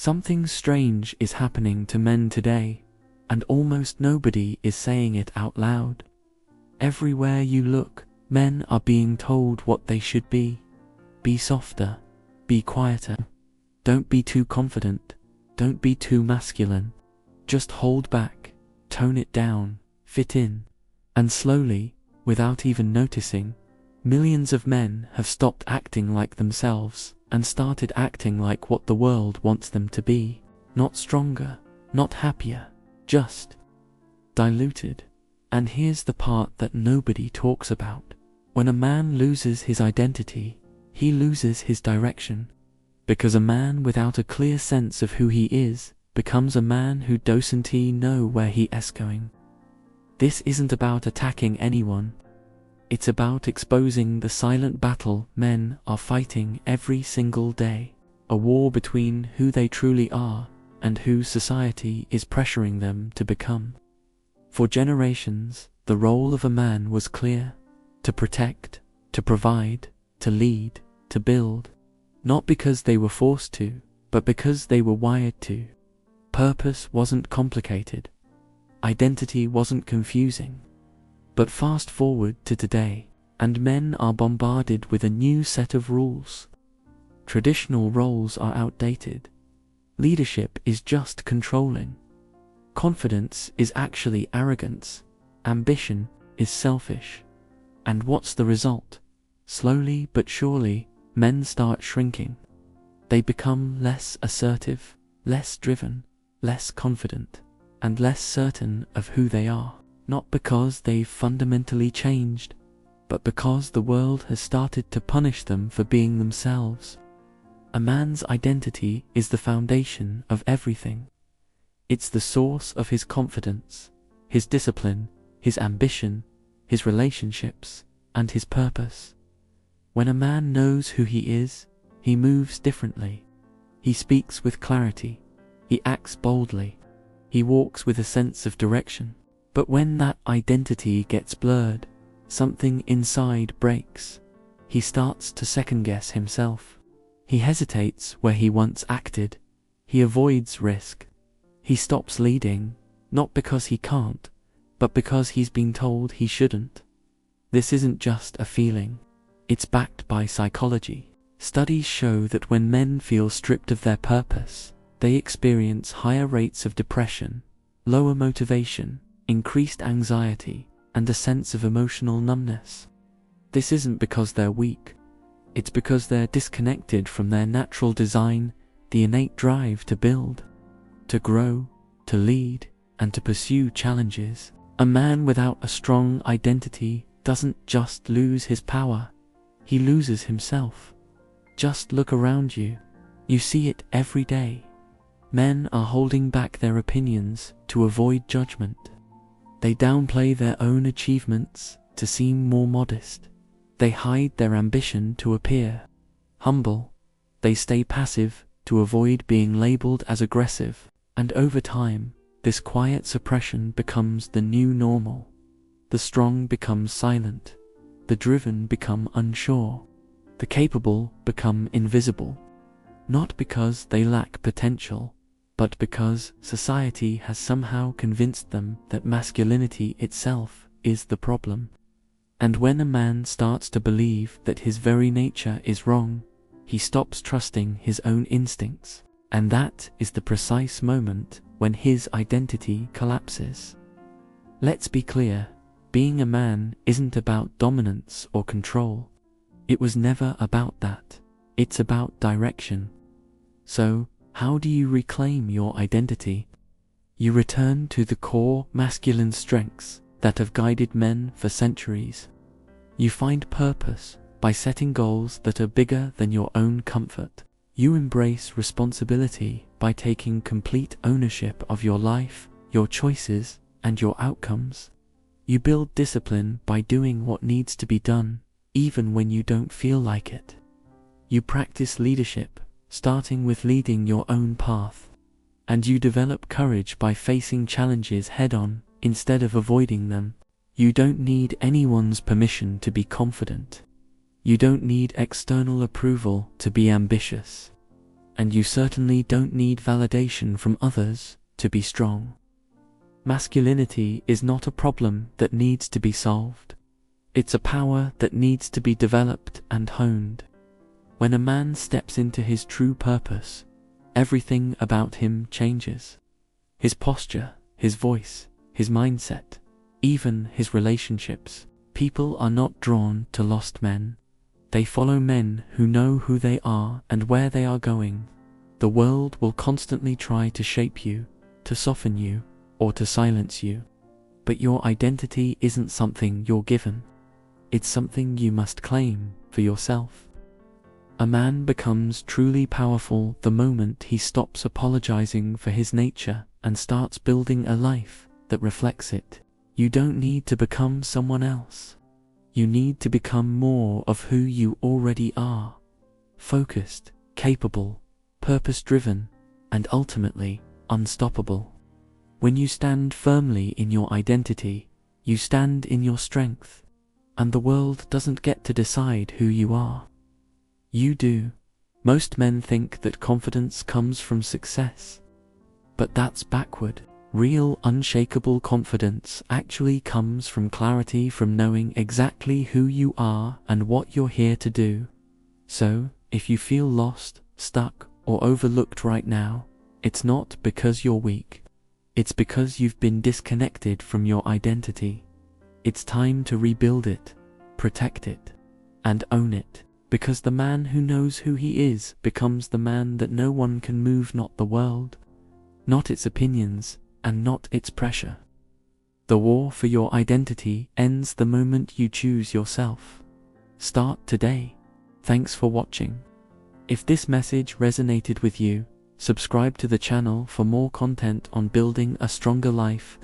Something strange is happening to men today, and almost nobody is saying it out loud. Everywhere you look, men are being told what they should be. Be softer, be quieter, don't be too confident, don't be too masculine. Just hold back, tone it down, fit in. And slowly, without even noticing, millions of men have stopped acting like themselves and started acting like what the world wants them to be. Not stronger, not happier, just diluted. And here's the part that nobody talks about. When a man loses his identity, he loses his direction. Because a man without a clear sense of who he is becomes a man who doesn't know where he is going. This isn't about attacking anyone. It's about exposing the silent battle men are fighting every single day. A war between who they truly are and who society is pressuring them to become. For generations, the role of a man was clear: to protect, to provide, to lead, to build. Not because they were forced to, but because they were wired to. Purpose wasn't complicated. Identity wasn't confusing. But fast forward to today, and men are bombarded with a new set of rules. Traditional roles are outdated. Leadership is just controlling. Confidence is actually arrogance. Ambition is selfish. And what's the result? Slowly but surely, men start shrinking. They become less assertive, less driven, less confident, and less certain of who they are. Not because they've fundamentally changed, but because the world has started to punish them for being themselves. A man's identity is the foundation of everything. It's the source of his confidence, his discipline, his ambition, his relationships, and his purpose. When a man knows who he is, he moves differently. He speaks with clarity. He acts boldly. He walks with a sense of direction. But when that identity gets blurred, something inside breaks. He starts to second-guess himself. He hesitates where he once acted. He avoids risk. He stops leading, not because he can't, but because he's been told he shouldn't. This isn't just a feeling. It's backed by psychology. Studies show that when men feel stripped of their purpose, they experience higher rates of depression, lower motivation, increased anxiety, and a sense of emotional numbness. This isn't because they're weak. It's because they're disconnected from their natural design, the innate drive to build, to grow, to lead, and to pursue challenges. A man without a strong identity doesn't just lose his power, he loses himself. Just look around you. You see it every day. Men are holding back their opinions to avoid judgment. They downplay their own achievements to seem more modest. They hide their ambition to appear humble. They stay passive to avoid being labeled as aggressive. And over time, this quiet suppression becomes the new normal. The strong become silent. The driven become unsure. The capable become invisible. Not because they lack potential, but because society has somehow convinced them that masculinity itself is the problem. And when a man starts to believe that his very nature is wrong, he stops trusting his own instincts. And that is the precise moment when his identity collapses. Let's be clear, being a man isn't about dominance or control. It was never about that. It's about direction. So, how do you reclaim your identity? You return to the core masculine strengths that have guided men for centuries. You find purpose by setting goals that are bigger than your own comfort. You embrace responsibility by taking complete ownership of your life, your choices, and your outcomes. You build discipline by doing what needs to be done, even when you don't feel like it. You practice leadership, starting with leading your own path. And you develop courage by facing challenges head-on, instead of avoiding them. You don't need anyone's permission to be confident. You don't need external approval to be ambitious. and you certainly don't need validation from others to be strong. Masculinity is not a problem that needs to be solved. It's a power that needs to be developed and honed. When a man steps into his true purpose, everything about him changes. His posture, his voice, his mindset, even his relationships. People are not drawn to lost men. They follow men who know who they are and where they are going. The world will constantly try to shape you, to soften you, or to silence you. But your identity isn't something you're given. It's something you must claim for yourself. A man becomes truly powerful the moment he stops apologizing for his nature and starts building a life that reflects it. You don't need to become someone else. You need to become more of who you already are. Focused, capable, purpose-driven, and ultimately unstoppable. When you stand firmly in your identity, you stand in your strength, and the world doesn't get to decide who you are. You do. Most men think that confidence comes from success. But that's backward. Real, unshakable confidence actually comes from clarity, from knowing exactly who you are and what you're here to do. So, if you feel lost, stuck, or overlooked right now, it's not because you're weak. It's because you've been disconnected from your identity. It's time to rebuild it, protect it, and own it. Because the man who knows who he is becomes the man that no one can move, not the world, not its opinions, and not its pressure. The war for your identity ends the moment you choose yourself. Start today. Thanks for watching. If this message resonated with you, subscribe to the channel for more content on building a stronger life